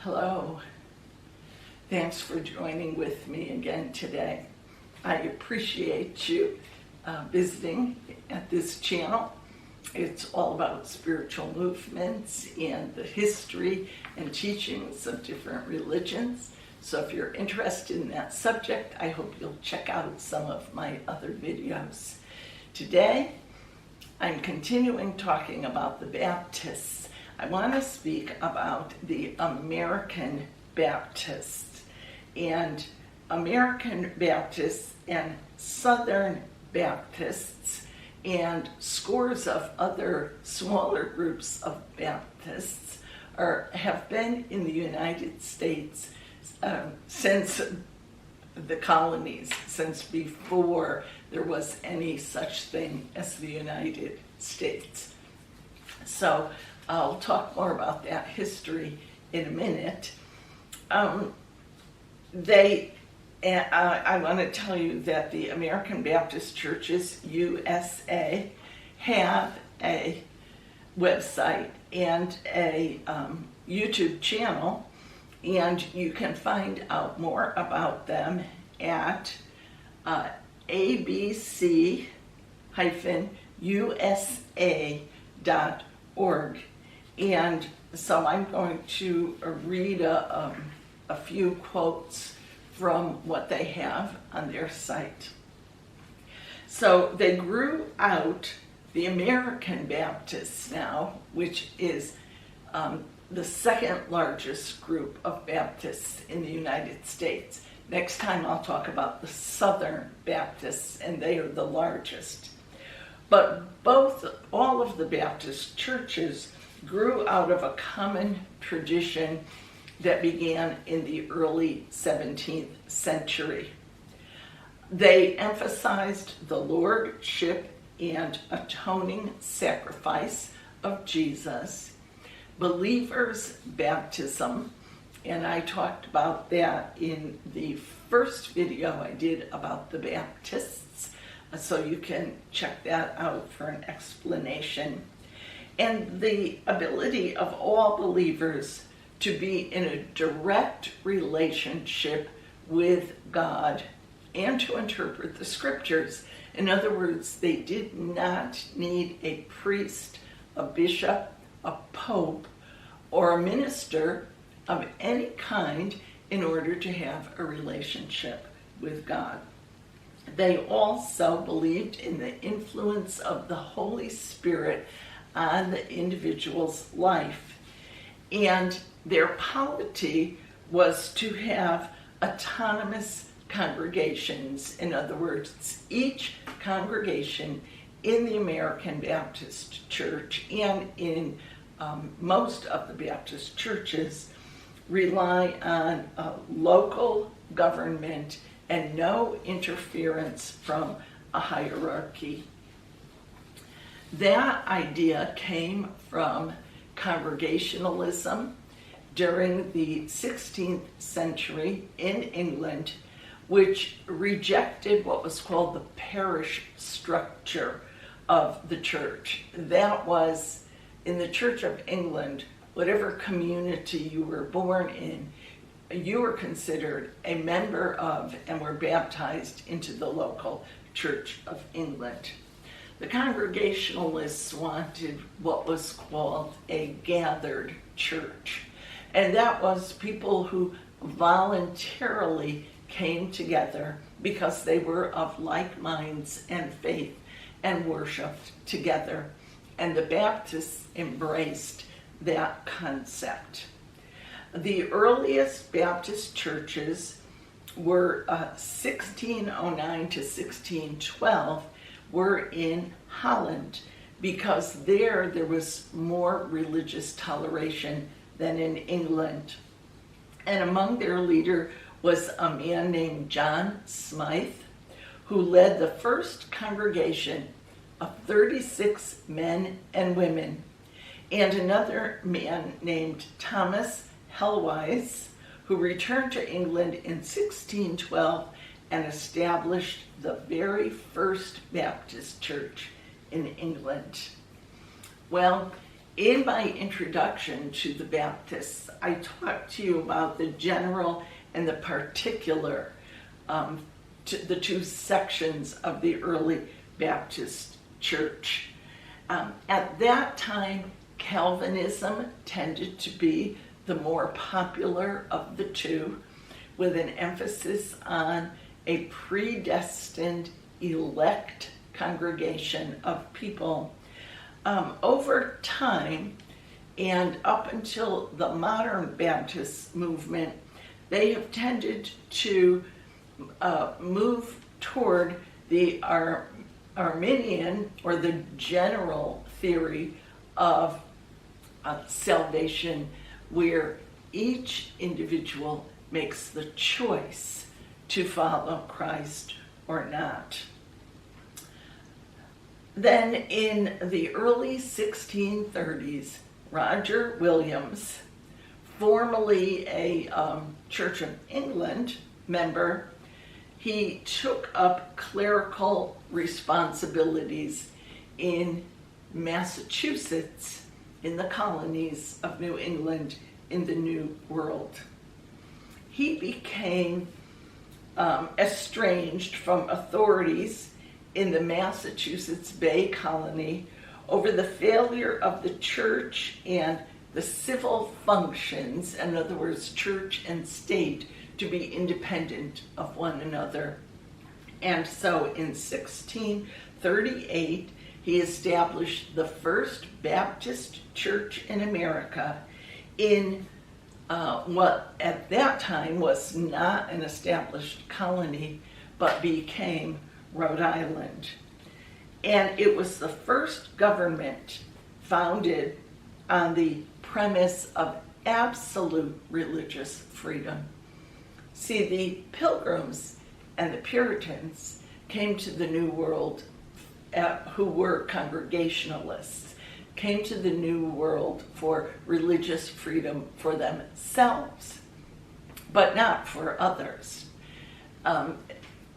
Hello. Thanks for joining with me again today. I appreciate you visiting at this channel. It's all about spiritual movements and the history and teachings of different religions. So if you're interested in that subject, I hope you'll check out some of my other videos. Today, I'm continuing talking about the Baptists. I want to speak about the American Baptists. And American Baptists and Southern Baptists and scores of other smaller groups of Baptists have been in the United States since the colonies, since before there was any such thing as the United States. So I'll talk more about that history in a minute. I want to tell you that the American Baptist Churches USA have a website and a YouTube channel, and you can find out more about them at abc-usa.org. And so I'm going to read a few quotes from what they have on their site. So they grew out the American Baptists now, which is the second largest group of Baptists in the United States. Next time I'll talk about the Southern Baptists, and they are the largest. But all of the Baptist churches grew out of a common tradition that began in the early 17th century. They emphasized the lordship and atoning sacrifice of Jesus, believers' baptism, and I talked about that in the first video I did about the Baptists, so you can check that out for an explanation, and the ability of all believers to be in a direct relationship with God and to interpret the scriptures. In other words, they did not need a priest, a bishop, a pope, or a minister of any kind in order to have a relationship with God. They also believed in the influence of the Holy Spirit on the individual's life. And their polity was to have autonomous congregations. In other words, each congregation in the American Baptist Church and in most of the Baptist churches rely on local government and no interference from a hierarchy. That idea came from Congregationalism during the 16th century in England, which rejected what was called the parish structure of the church. That was, in the Church of England, whatever community you were born in, you were considered a member of and were baptized into the local Church of England. The Congregationalists wanted what was called a gathered church, and that was people who voluntarily came together because they were of like minds and faith and worshiped together, and the Baptists embraced that concept. The earliest Baptist churches were 1609 to 1612 were in Holland, because there was more religious toleration than in England. And among their leader was a man named John Smythe, who led the first congregation of 36 men and women, and another man named Thomas Helwys, who returned to England in 1612 and established the very first Baptist church in England. Well, In my introduction to the Baptists, I talked to you about the general and the particular, the two sections of the early Baptist church. At that time, Calvinism tended to be the more popular of the two, with an emphasis on a predestined elect congregation of people. Over time, and up until the modern Baptist movement, they have tended to move toward the Arminian, or the general theory of salvation, where each individual makes the choice to follow Christ or not. Then in the early 1630s, Roger Williams, formerly a Church of England member, he took up clerical responsibilities in Massachusetts, in the colonies of New England in the New World. He became estranged from authorities in the Massachusetts Bay Colony over the failure of the church and the civil functions, in other words, church and state, to be independent of one another. And so in 1638, he established the first Baptist church in America in what at that time was not an established colony, but became Rhode Island. And it was the first government founded on the premise of absolute religious freedom. See, the Pilgrims and the Puritans came to the New World, who were Congregationalists, came to the New World for religious freedom for themselves, but not for others.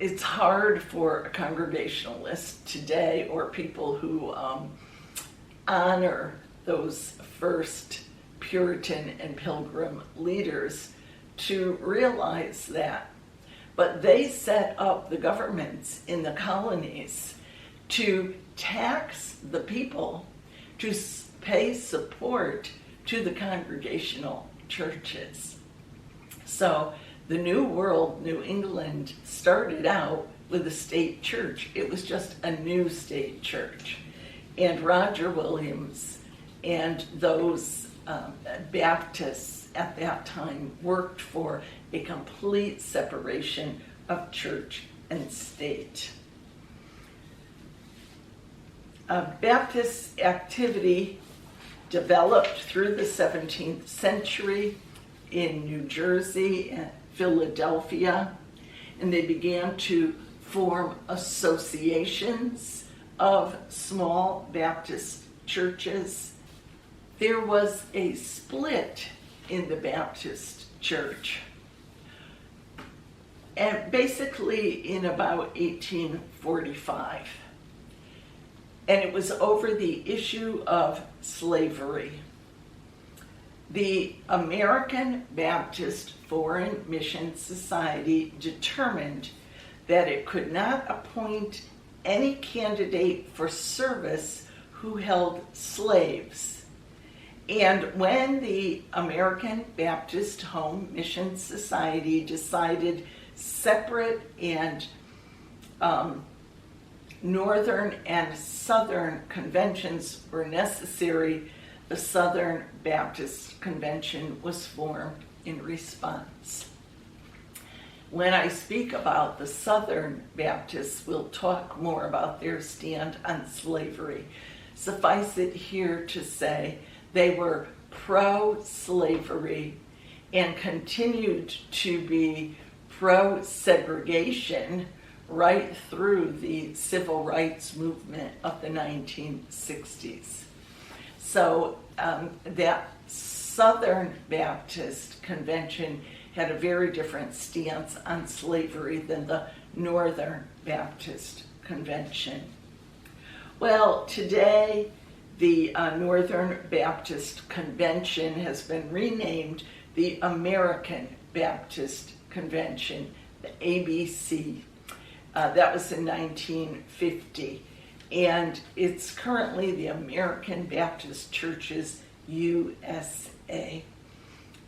It's hard for a Congregationalist today, or people who honor those first Puritan and Pilgrim leaders, to realize that. But they set up the governments in the colonies to tax the people, to pay support to the Congregational churches. So the New World, New England, started out with a state church. It was just a new state church. And Roger Williams and those Baptists at that time worked for a complete separation of church and state. Baptist activity developed through the 17th century in New Jersey and Philadelphia, and they began to form associations of small Baptist churches. There was a split in the Baptist church, and basically in about 1845. And it was over the issue of slavery. The American Baptist Foreign Mission Society determined that it could not appoint any candidate for service who held slaves. And when the American Baptist Home Mission Society decided separate and northern and southern conventions were necessary, the Southern Baptist Convention was formed in response. When I speak about the Southern Baptists, we'll talk more about their stand on slavery. Suffice it here to say they were pro-slavery and continued to be pro-segregation right through the civil rights movement of the 1960s. So that Southern Baptist Convention had a very different stance on slavery than the Northern Baptist Convention. Well, today the Northern Baptist Convention has been renamed the American Baptist Convention, the ABC. That was in 1950. And it's currently the American Baptist Churches USA.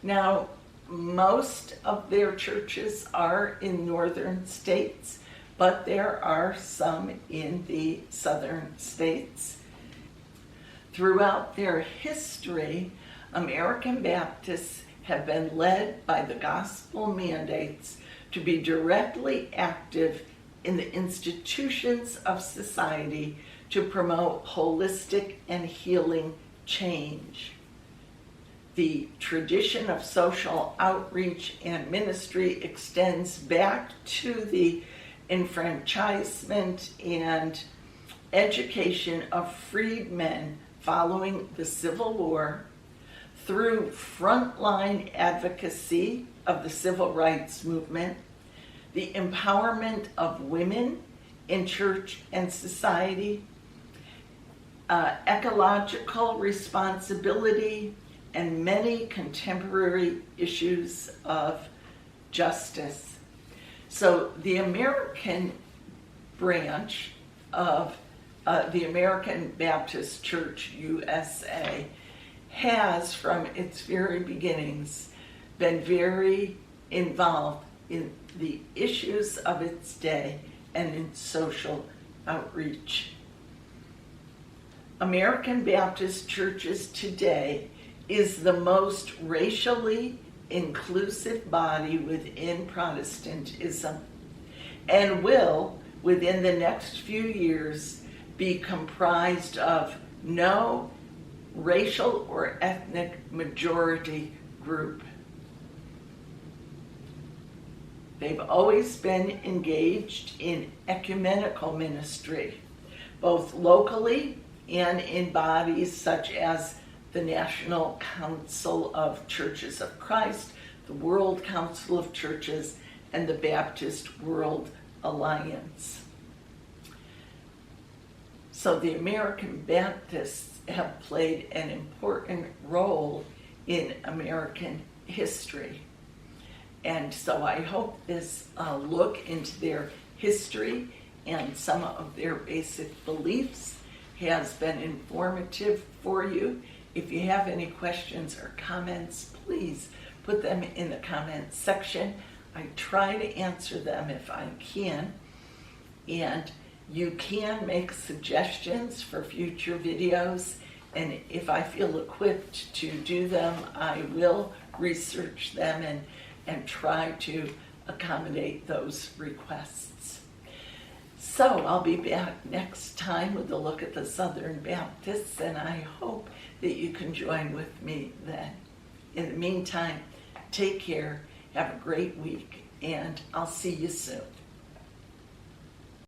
Now, most of their churches are in northern states, but there are some in the southern states. Throughout their history, American Baptists have been led by the gospel mandates to be directly active in the institutions of society to promote holistic and healing change. The tradition of social outreach and ministry extends back to the enfranchisement and education of freedmen following the Civil War, through frontline advocacy of the civil rights movement, the empowerment of women in church and society, ecological responsibility, and many contemporary issues of justice. So the American branch of the American Baptist Church USA has, from its very beginnings, been very involved in the issues of its day and in social outreach. American Baptist churches today is the most racially inclusive body within Protestantism, and will, within the next few years, be comprised of no racial or ethnic majority group. They've always been engaged in ecumenical ministry, both locally and in bodies such as the National Council of Churches of Christ, the World Council of Churches, and the Baptist World Alliance. So the American Baptists have played an important role in American history. And so I hope this look into their history and some of their basic beliefs has been informative for you. If you have any questions or comments, please put them in the comments section. I try to answer them if I can. And you can make suggestions for future videos, and if I feel equipped to do them, I will research them and try to accommodate those requests. So I'll be back next time with a look at the Southern Baptists, and I hope that you can join with me then. In the meantime, take care, have a great week, and I'll see you soon.